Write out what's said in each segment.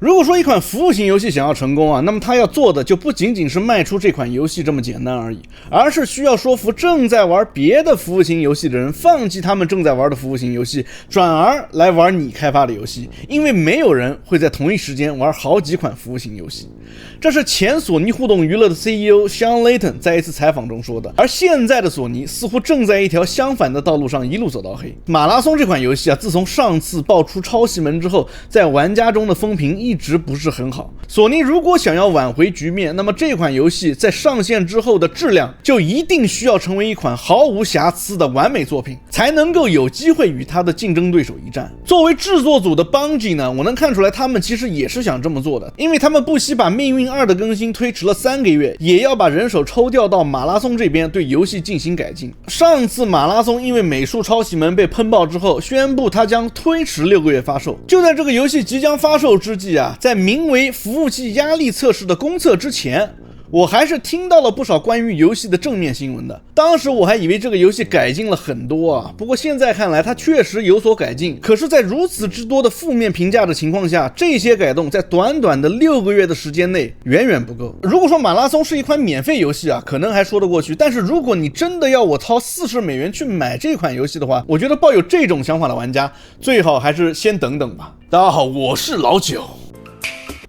如果說一款服務型遊戲想要成功啊，那麼它要做的就不僅仅是卖出这款游戏这麼簡單而已，而是需要說服正在玩別的服務型遊戲的人放棄他們正在玩的服務型遊戲，轉而來玩你開發的遊戲，因為沒有人會在同一時間玩好幾款服務型遊戲。這是前索尼互動娛樂的 CEO Sean Layton 在一次採訪中說的。而現在的索尼似乎正在一條相反的道路上一路走到黑。馬拉松這款遊戲啊，自從上次爆出抄襲門之後，在玩家中的風評一直不是很好。索尼如果想要挽回局面，那麼這款遊戲在上線之後的質量就一定需要成為一款毫無瑕疵的完美作品，才能夠有機會與它的競爭對手一戰。作為制作組的 Bungie 呢，我能看出來他們其實也是想這麼做的，因為他們不惜把命運2的更新推遲了3個月，也要把人手抽調到馬拉松這邊對遊戲進行改進。上次馬拉松因為美術抄襲門被噴爆之後，宣布它將推遲6個月發售。就在這個遊戲即將發售之際啊，在名為服務器壓力測試的公測之前，我還是聽到了不少關於游戲的正面新聞的。當時我還以為這個遊戲改進了很多啊，不過現在看來它確實有所改進。可是在如此之多的負面評價的情況下，這些改動在短短的6個月的時間內遠遠不夠。如果說馬拉松是一款免費遊戲啊，可能還說得過去，但是如果你真的要我掏40美元去買這款遊戲的話，我覺得抱有這種想法的玩家最好還是先等等吧。大家好，我是老九。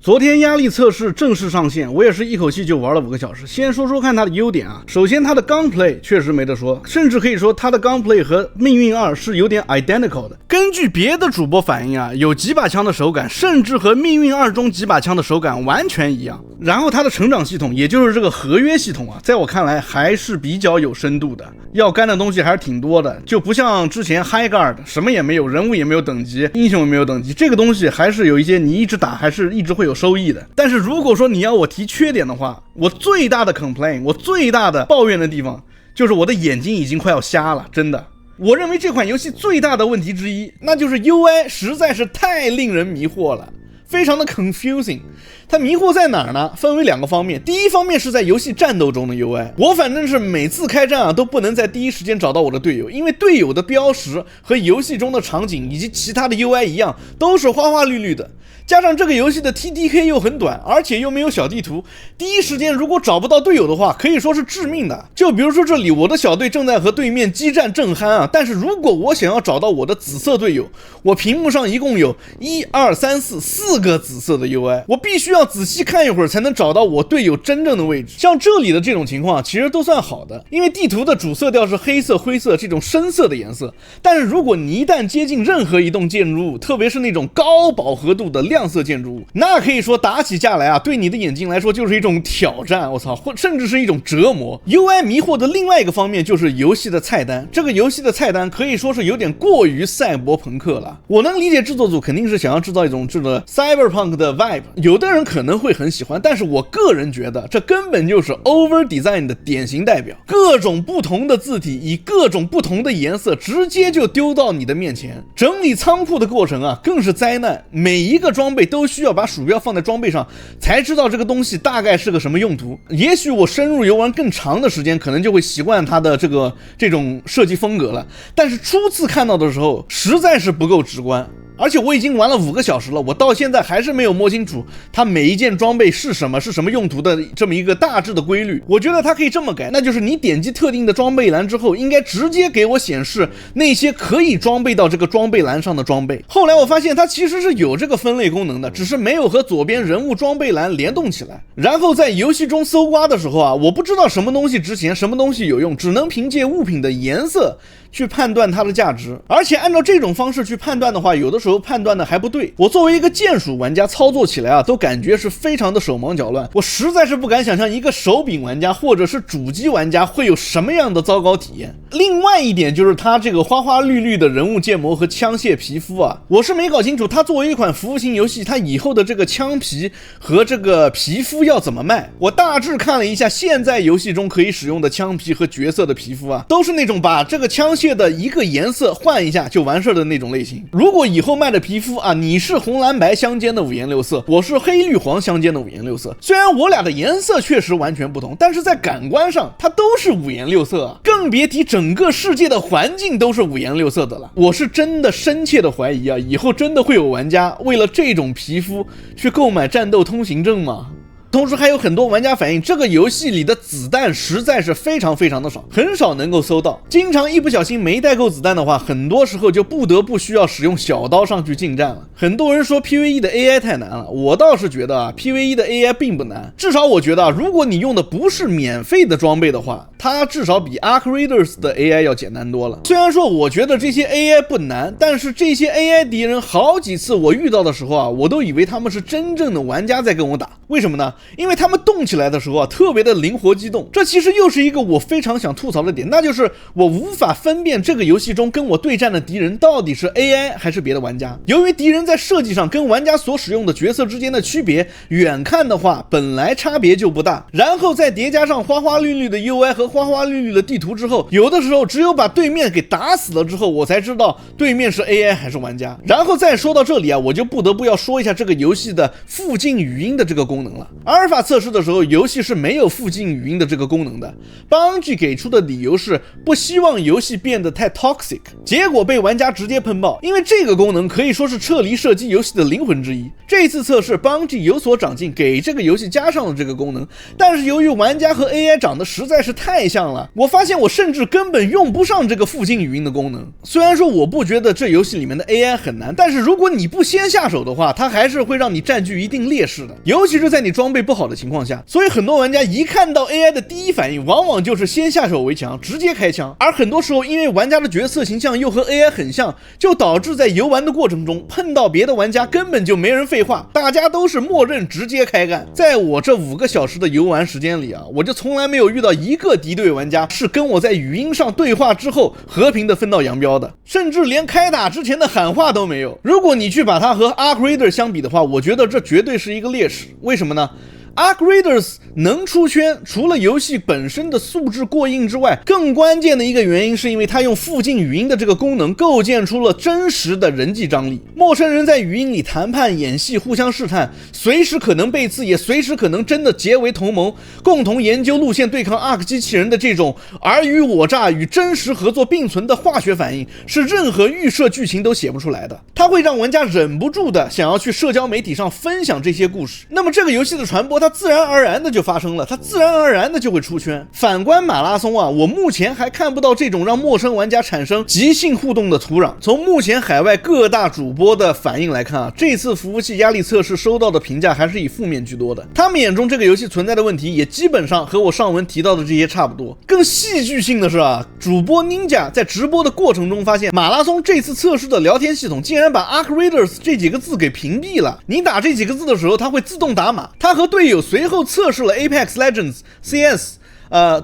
昨天压力測試正式上線，我也是一口氣就玩了5個小時。先說说看它的優點啊，首先它的 gunplay 確實沒得說，甚至可以說它的 gunplay 和命運2是有點 identical 的。根據別的主播反映啊，有幾把槍的手感甚至和命運2中幾把槍的手感完全一樣。然後它的成长系統，也就是這個合約系統啊，在我看來還是比較有深度的，要幹的東西還是挺多的，就不像之前 High Guard 什麼也沒有，人物也沒有等級，英雄也沒有等級，這個東西還是有一些你一直打還是一直会有收益的。但是如果說你要我提缺點的話，我最大的 complain， 我最大的抱怨的地方就是我的眼睛已經快要瞎了，真的。我認為這款遊戲最大的問題之一，那就是 UI 實在是太令人迷惑了，非常的 confusing。 它迷惑在哪兒呢？分為2個方面。第一方面是在遊戲戰鬥中的 UI， 我反正是每次開戰啊都不能在第一時間找到我的隊友，因為隊友的標識和遊戲中的場景以及其他的 UI 一樣，都是花花綠綠的。加上這個遊戲的 TTK 又很短，而且又沒有小地圖，第一時間如果找不到隊友的話，可以說是致命的。就比如說这裡我的小隊正在和对面激戰正酣啊，但是如果我想要找到我的紫色隊友，我屏幕上一共有1、2、3、4個紫色的 UI， 我必須要仔細看一會兒才能找到我隊友真正的位置。像這裡的這種情況其實都算好的，因為地圖的主色調是黑色、灰色這種深色的顏色，但是如果你一旦接近任何一棟建築物，特別是那種高飽和度的亮色建築物，那可以說打起架來啊，對你的眼睛來說就是一種挑戰，我操，或甚至是一種折磨。UI 迷惑的另外一個方面就是遊戲的菜單，這個遊戲的菜單可以說是有點過於賽博朋克了。我能理解制作組肯定是想要制造一種這個 cyberpunk 的 vibe， 有的人可能會很喜歡，但是我個人覺得這根本就是 over design 的典型代表，各種不同的字體以各種不同的顏色直接就丟到你的面前。整理倉庫的過程啊更是災難，每一個裝備都需要把鼠標放在裝備上才知道這個東西大概是個什麼用途。也許我深入遊玩更長的時間，可能就會習慣它的這種設計風格了，但是初次看到的時候實在是不夠直觀。而且我已經玩了5個小時了，我到現在還是沒有摸清楚它每一件裝備是什麼用途的這麼一個大致的規律。我覺得它可以這麼改，那就是你點擊特定的裝備欄之後，應該直接給我顯示那些可以裝備到這個裝備欄上的裝備。後来我發现它其實是有這個分類功能的，只是沒有和左邊人物裝備欄聯動起來。然後在遊戲中搜刮的時候啊，我不知道什麼東西值錢，什麼東西有用，只能憑借物品的顏色去判斷它的價值。而且按照這種方式去判斷的話，有的時候判斷的還不對。我作為一個鍵鼠玩家，操作起來啊都感覺是非常的手忙腳亂。我實在是不敢想象一個手柄玩家或者是主機玩家会有什麼樣的糟糕體驗。另外一點就是它這個花花綠綠的人物建模和槍械皮膚啊，我是沒搞清楚它作為一款服務型遊戲，它以後的這個槍皮和這個皮膚要怎麼賣。我大致看了一下現在遊戲中可以使用的槍皮和角色的皮膚啊，都是那種把這個槍械的一個顏色換一下就完事的那種類型。如果以後購買的皮膚啊，你是紅藍白相間的五顏六色，我是黑綠黃相間的五顏六色。雖然我倆的顏色確實完全不同，但是在感官上它都是五顏六色啊，更別提整個世界的環境都是五顏六色的了。我是真的深切的懷疑啊，以後真的會有玩家為了這種皮膚去購買戰鬥通行證嗎？同時還有很多玩家反映，這個遊戲裡的子彈實在是非常的少，很少能夠搜到，經常一不小心沒帶夠子彈的話，很多時候就不得不需要使用小刀上去近戰了。很多人說 PVE 的 AI 太難了，我倒是覺得啊 PVE 的 AI 並不難，至少我觉得如果你用的不是免費的裝備的話，它至少比 Arc Raiders 的 AI 要簡單多了。虽然說我覺得這些 AI 不難，但是這些 AI 敵人好幾次我遇到的时候啊，我都以為他們是真正的玩家在跟我打。為什麼呢？因為他們動起來的時候啊，特別的靈活機動。這其實又是一個我非常想吐槽的點，那就是我無法分辨這個遊戲中跟我對戰的敵人到底是 AI 還是別的玩家。由於敵人在設計上跟玩家所使用的角色之間的區別，遠看的話本來差別就不大，然後再疊加上花花綠綠的 UI 和花花綠綠的地圖之後，有的時候只有把對面給打死了之後，我才知道對面是 AI 還是玩家。然後再說到這裡啊，我就不得不要說一下這個遊戲的附近語音的這個功能了。阿爾法測試的時候，遊戲是沒有附近語音的這個功能的。Bungie 給出的理由是不希望遊戲變得太 toxic， 結果被玩家直接噴爆，因為這個功能可以說是撤離射擊遊戲的靈魂之一。這次測試 Bungie 有所長進，給這個遊戲加上了這個功能，但是由於玩家和 AI 長得實在是太像了，我發現我甚至根本用不上這個附近語音的功能。雖然說我不覺得這遊戲裡面的 AI 很難，但是如果你不先下手的話，它還是會讓你佔據一定劣勢的，尤其是在你裝備不好的情況下。所以很多玩家一看到 AI 的第一反應往往就是先下手為強，直接開槍。而很多時候因為玩家的角色形象又和 AI 很像，就導致在遊玩的過程中碰到別的玩家根本就沒人廢話，大家都是默認直接開幹。在我這5個小時的遊玩時間裡啊，我就從來沒有遇到一個敵對玩家是跟我在語音上對話之後和平的分道揚鑣的，甚至連開打之前的喊話都沒有。如果你去把它和 Arc Raider 相比的話，我覺得這絕對是一個劣勢。為什麼呢？Arc Raiders 能出圈，除了遊戲本身的素質過硬之外，更關鍵的一個原因是因為它用附近語音的這個功能構建出了真實的人際張力。陌生人在語音裡談判、演戲、互相試探，隨時可能背刺，也隨時可能真的結為同盟，共同研究路線对抗 Arc 機器人的這種爾虞我詐與真實合作並存的化學反應，是任何預設劇情都寫不出來的。它會讓玩家忍不住的想要去社交媒體上分享這些故事。那麼這個遊戲的傳播它自然而然的就發生了，它自然而然的就會出圈。反觀馬拉松啊，我目前還看不到這種讓陌生玩家產生即興互動的土壤。從目前海外各大主播的反應來看啊，這次服務器壓力測試收到的評價還是以負面居多的。他們眼中這個遊戲存在的問題也基本上和我上文提到的這些差不多。更戲劇性的是啊，主播 Ninja 在直播的過程中發現，馬拉松這次測試的聊天系統竟然把 Arc Raiders 這幾個字給屏蔽了。你打這幾個字的時候，它會自動打碼。他和隊友隨後測試了 Apex Legends、CS、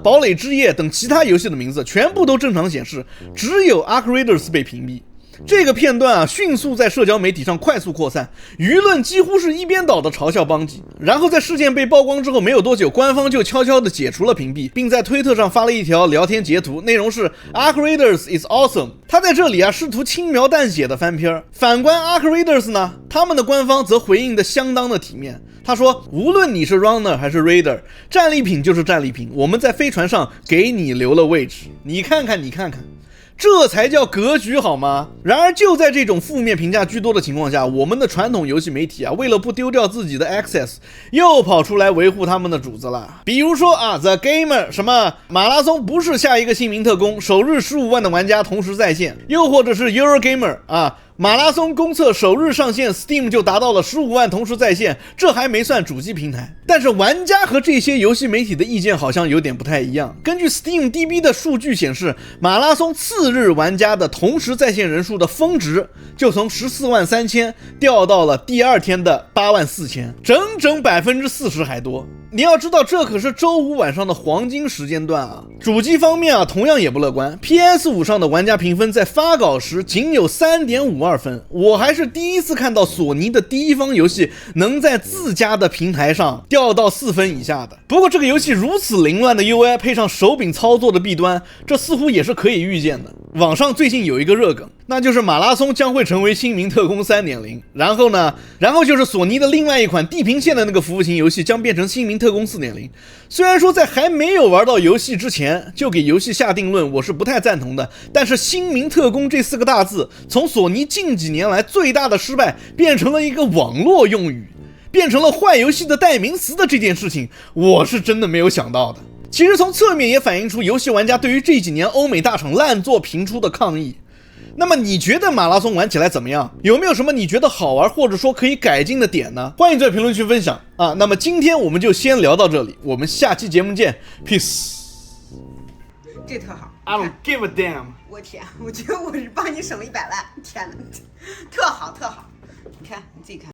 堡壘之夜等其他遊戲的名字，全部都正常顯示，只有 Arc Raiders 被屏蔽。這個片段啊，迅速在社交媒體上快速擴散，輿論幾乎是一邊倒的嘲笑邦吉。然後在事件被曝光之後没有多久，官方就悄悄的解除了屏蔽，並在推特上發了一條聊天截圖，內容是 Arc Raiders is awesome。他在這裡啊試圖輕描淡寫的翻篇。反觀 Arc Raiders 呢，他們的官方則回應的相當的體面。他說，無論你是 runner 還是 raider， 戰利品就是戰利品，我們在飛船上給你留了位置。你看看这才叫格局好嗎？然而就在這種負面評價居多的情況下，我們的傳統遊戲媒體啊，為了不丟掉自己的 access， 又跑出來維護他們的主子了。比如說啊 The Gamer 什麼馬拉松不是下一個姓名特工，首日15萬的玩家同時在線，又或者是 Eurogamer 啊，馬拉松公測首日上線 Steam 就達到了15萬同時在線，這還沒算主機平台。但是玩家和這些遊戲媒體的意見好像有點不太一樣。根據 Steam DB 的數據顯示，馬拉松次日玩家的同時在線人數的峰值就從14萬3000掉到了第二天的8萬4000，整整40%還多。你要知道，這可是周五晚上的黃金時間段啊！主機方面啊，同樣也不樂觀。PS5 上的玩家評分在發稿時僅有 3.52 分，我還是第一次看到索尼的第一方遊戲能在自家的平台上掉到4分以下的。不過這個遊戲如此凌亂的 UI 配上手柄操作的弊端，這似乎也是可以預見的。網上最近有一個熱梗，那就是馬拉松將會成為新名特工 3.0， 然後就是索尼的另外一款地平線的那個服務型遊戲將變成新名特工 4.0。 雖然說在還沒有玩到遊戲之前就給遊戲下定論，我是不太贊同的，但是新名特工這4個大字從索尼近幾年來最大的失敗變成了一個網絡用語，變成了壞遊戲的代名詞的這件事情，我是真的沒有想到的。其實從側面也反映出游戏玩家对于這幾年歐美大廠爛作频出的抗議。那麼你覺得馬拉松玩起來怎麼樣？有沒有什麼你覺得好玩或者說可以改進的點呢？歡迎在評論區分享啊！那麼今天我們就先聊到這裡，我們下期節目見 ，peace。這特好 I don't give a damn。我天，我覺得我是幫你省了100萬，天哪，特好特好，你看你自己看。